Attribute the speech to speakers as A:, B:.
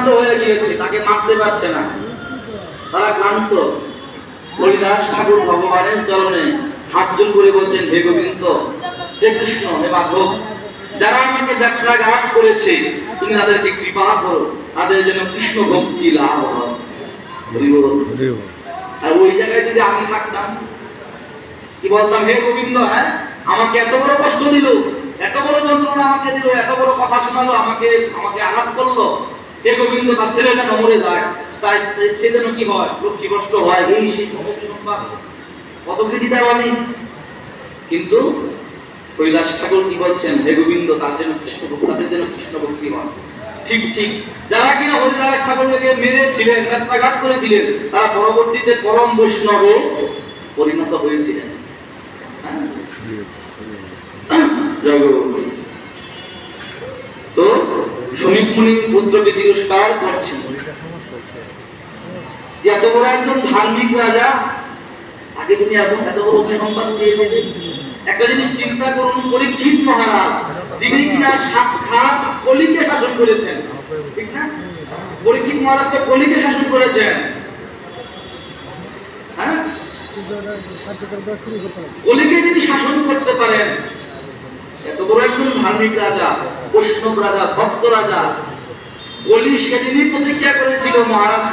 A: ক্লান্ত হয়ে গিয়েছে, তাকে মারতে পারছে না, তারা ক্লান্ত। হরিদাস ঠাকুর ভগবানের চরণে হাত জোড় করে বলছেন, হে গোবিন্দ, হে কৃষ্ণ, হে মাধব, যারা আমাকে ব্যথাঘাত করেছে তুমি তাদেরকে কৃপা করো, তাদের যেন কৃষ্ণ ভক্তি লাভ হয়। আর ওই জায়গায় যদি আমি থাকতাম কি বলতাম, হে গোবিন্দ, হ্যাঁ আমাকে এত বড় কষ্ট দিল, এত বড় যন্ত্রণা আমাকে দিল, এত বড় কথা শোনালো, আমাকে আঘাত করলো, হে গোবিন্দ তার ছেলে যেন মরে যায়, তাই সে যেন কি হয়, লক্ষ্মী কষ্ট হয়, এই সেই কত কি দিতাম আমি। কিন্তু কৈলাস ঠাকুর কি বলছেন, হে গোবিন্দ তার যেন কৃষ্ণ ভক্তি, তাদের যেন কৃষ্ণ ভক্তি হয়। ঠিক ঠিক, যারা কিনা হরিদাস ঠাকুরকে মেরেছিলেন, ব্যথাঘাত করেছিলেন, তারা পরবর্তীতে পরম বৈষ্ণবে পরিণত হয়েছিলেন। তো শমিক মুনি পুত্রকে তিরস্কার করছেন, যে এত বড় একজন ধার্মিক রাজা, তাকে তুমি এখন এত বড় অভিসম্পাদ দিয়ে দেবে। একটা জিনিস চিন্তা করুন, পরীক্ষিত মহারাজ যিনি কিনা সাক্ষাৎ কলিকে শাসন করেছেন, ঠিক না? পরীক্ষিত মহারাজ তো কলিকে শাসন করেছেন, হ্যাঁ, কলিকে যিনি শাসন করতে পারেন, এত বড় একজন ধার্মিক রাজা, বৈষ্ণব রাজা, ভক্ত রাজা, কলি সেদিনই প্রতিজ্ঞা করেছিল মহারাজ